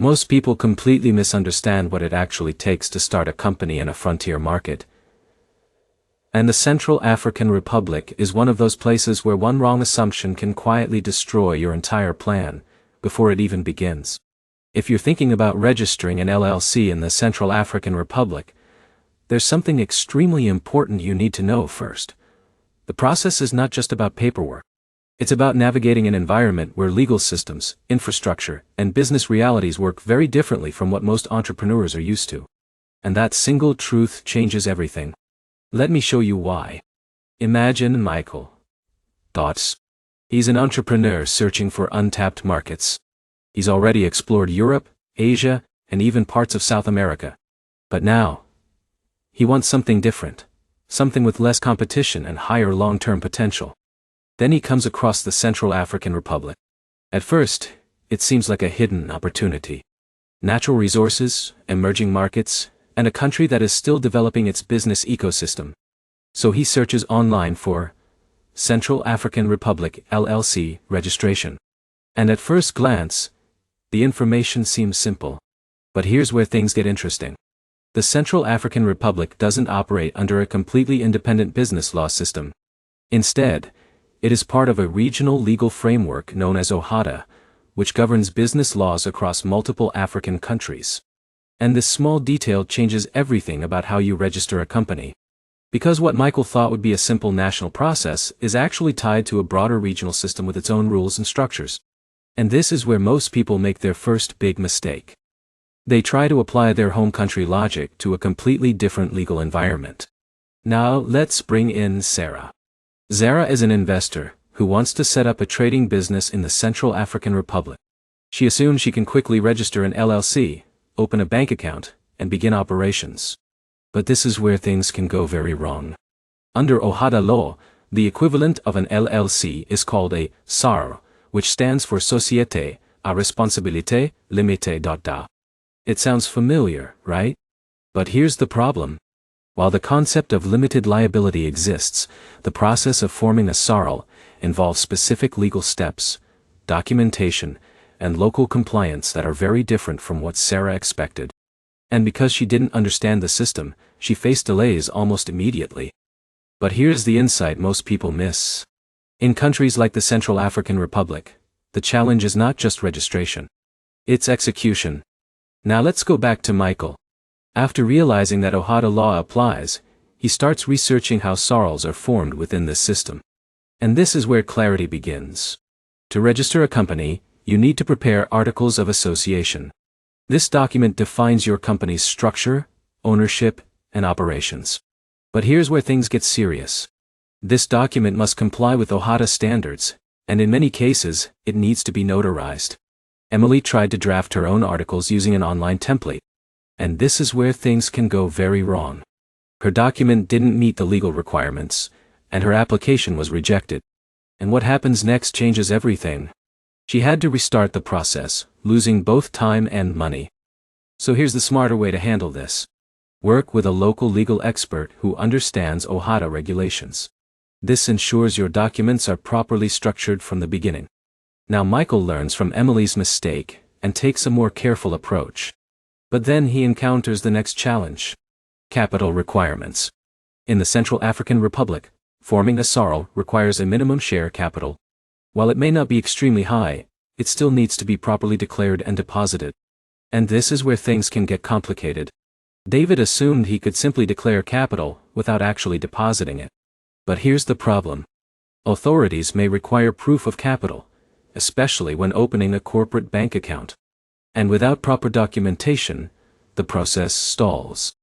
Most people completely misunderstand what it actually takes to start a company in a frontier market. And the Central African Republic is one of those places where one wrong assumption can quietly destroy your entire plan before it even begins. If you're thinking about registering an LLC in the Central African Republic, there's something extremely important you need to know first. The process is not just about paperwork. It's about navigating an environment where legal systems, infrastructure, and business realities work very differently from what most entrepreneurs are used to. And that single truth changes everything. Let me show you why. Imagine Michael. Thoughts. He's an entrepreneur searching for untapped markets. He's already explored Europe, Asia, and even parts of South America. But now, he wants something different, something with less competition and higher long-term potential. Then he comes across the Central African Republic. At first, it seems like a hidden opportunity. Natural resources, emerging markets, and a country that is still developing its business ecosystem. So he searches online for Central African Republic LLC registration. And at first glance, the information seems simple. But here's where things get interesting. The Central African Republic doesn't operate under a completely independent business law system. Instead, it is part of a regional legal framework known as OHADA, which governs business laws across multiple African countries. And this small detail changes everything about how you register a company. Because what Michael thought would be a simple national process is actually tied to a broader regional system with its own rules and structures. And this is where most people make their first big mistake. They try to apply their home country logic to a completely different legal environment. Now let's bring in Sarah. Sarah is an investor who wants to set up a trading business in the Central African Republic. She assumes she can quickly register an LLC, open a bank account, and begin operations. But this is where things can go very wrong. Under OHADA law, the equivalent of an LLC is called a SAR, which stands for Société à Responsabilité Limitée. It sounds familiar, right? But here's the problem. While the concept of limited liability exists, the process of forming a SARL involves specific legal steps, documentation, and local compliance that are very different from what Sarah expected. And because she didn't understand the system, she faced delays almost immediately. But here's the insight most people miss. In countries like the Central African Republic, the challenge is not just registration. It's execution. Now let's go back to Michael. After realizing that OHADA law applies, he starts researching how SARLs are formed within this system. And this is where clarity begins. To register a company, you need to prepare Articles of Association. This document defines your company's structure, ownership, and operations. But here's where things get serious. This document must comply with OHADA standards, and in many cases, it needs to be notarized. Emily tried to draft her own articles using an online template. And this is where things can go very wrong. Her document didn't meet the legal requirements, and her application was rejected. And what happens next changes everything. She had to restart the process, losing both time and money. So here's the smarter way to handle this. Work with a local legal expert who understands OHADA regulations. This ensures your documents are properly structured from the beginning. Now Michael learns from Emily's mistake and takes a more careful approach. But then he encounters the next challenge. Capital requirements. In the Central African Republic, forming a SARL requires a minimum share capital. While it may not be extremely high, it still needs to be properly declared and deposited. And this is where things can get complicated. David assumed he could simply declare capital without actually depositing it. But here's the problem. Authorities may require proof of capital, especially when opening a corporate bank account. And without proper documentation, the process stalls.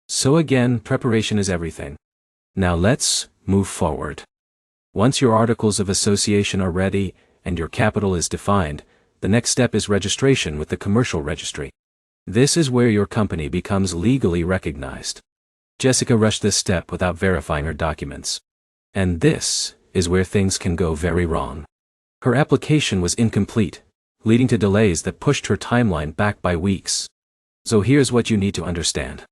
So again, preparation is everything. Now let's move forward. Once your Articles of Association are ready and your capital is defined, the next step is registration with the commercial registry. This is where your company becomes legally recognized. Jessica rushed this step without verifying her documents. And this is where things can go very wrong. Her application was incomplete, leading to delays that pushed her timeline back by weeks. So here's what you need to understand.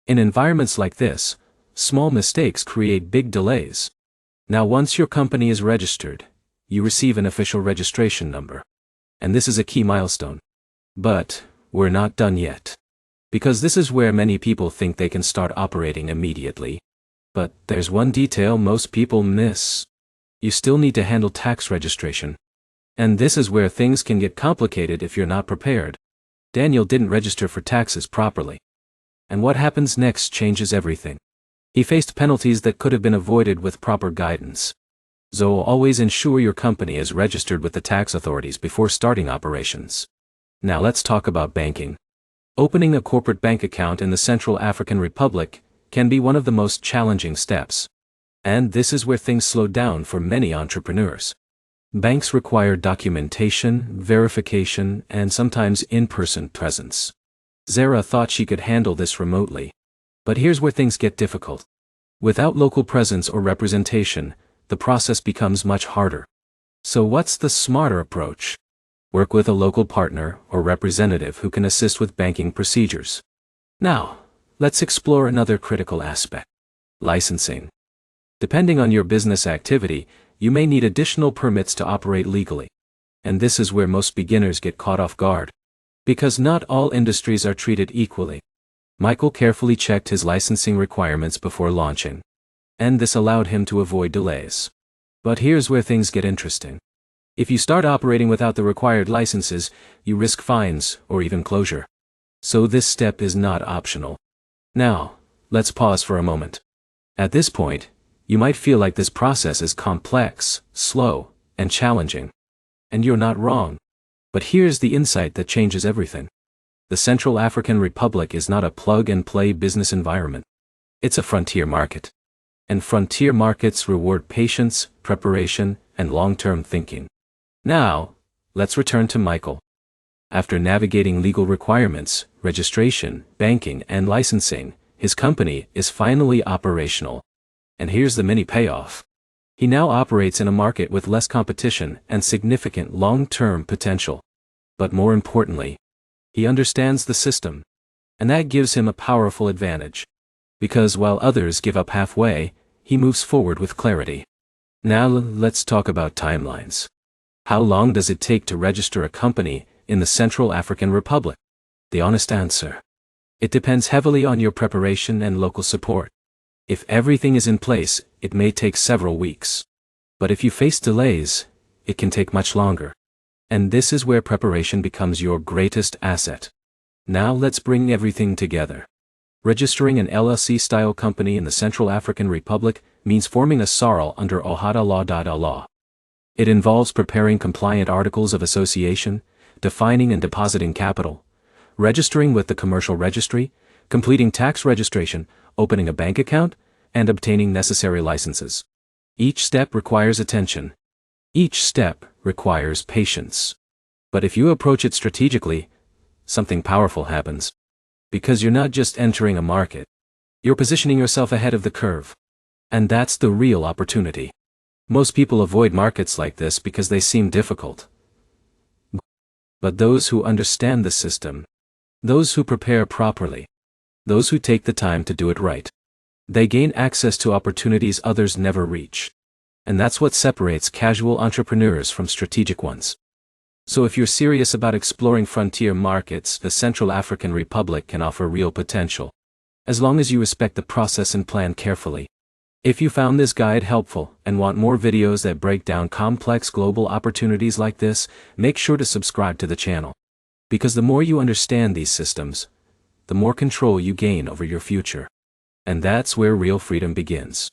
In environments like this, small mistakes create big delays. Now once your company is registered, you receive an official registration number. And this is a key milestone. But we're not done yet. Because this is where many people think they can start operating immediately. But there's one detail most people miss. You still need to handle tax registration. And this is where things can get complicated if you're not prepared. Daniel didn't register for taxes properly. And what happens next changes everything. He faced penalties that could have been avoided with proper guidance. So always ensure your company is registered with the tax authorities before starting operations. Now let's talk about banking. Opening a corporate bank account in the Central African Republic can be one of the most challenging steps. And this is where things slow down for many entrepreneurs. Banks require documentation, verification, and sometimes in-person presence. Zara thought she could handle this remotely. But here's where things get difficult. Without local presence or representation, the process becomes much harder. So what's the smarter approach? Work with a local partner or representative who can assist with banking procedures. Now, let's explore another critical aspect. Licensing. Depending on your business activity, you may need additional permits to operate legally. And this is where most beginners get caught off guard. Because not all industries are treated equally. Michael carefully checked his licensing requirements before launching. And this allowed him to avoid delays. But here's where things get interesting. If you start operating without the required licenses, you risk fines or even closure. So this step is not optional. Now, let's pause for a moment. At this point, you might feel like this process is complex, slow, and challenging. And you're not wrong. But here's the insight that changes everything. The Central African Republic is not a plug-and-play business environment. It's a frontier market. And frontier markets reward patience, preparation, and long-term thinking. Now, let's return to Michael. After navigating legal requirements, registration, banking, and licensing, his company is finally operational. And here's the mini payoff. He now operates in a market with less competition and significant long-term potential. But more importantly, he understands the system. And that gives him a powerful advantage. Because while others give up halfway, he moves forward with clarity. Now let's talk about timelines. How long does it take to register a company in the Central African Republic? The honest answer. It depends heavily on your preparation and local support. If everything is in place, it may take several weeks. But if you face delays, it can take much longer. And this is where preparation becomes your greatest asset. Now let's bring everything together. Registering an LLC-style company in the Central African Republic means forming a SARL under OHADA law. It involves preparing compliant articles of association, defining and depositing capital, registering with the commercial registry, completing tax registration, opening a bank account, and obtaining necessary licenses. Each step requires attention. Each step requires patience. But if you approach it strategically, something powerful happens. Because you're not just entering a market. You're positioning yourself ahead of the curve. And that's the real opportunity. Most people avoid markets like this because they seem difficult. But those who understand the system, those who prepare properly, those who take the time to do it right, they gain access to opportunities others never reach. And that's what separates casual entrepreneurs from strategic ones. So if you're serious about exploring frontier markets, the Central African Republic can offer real potential. As long as you respect the process and plan carefully. If you found this guide helpful and want more videos that break down complex global opportunities like this, make sure to subscribe to the channel. Because the more you understand these systems, the more control you gain over your future. And that's where real freedom begins.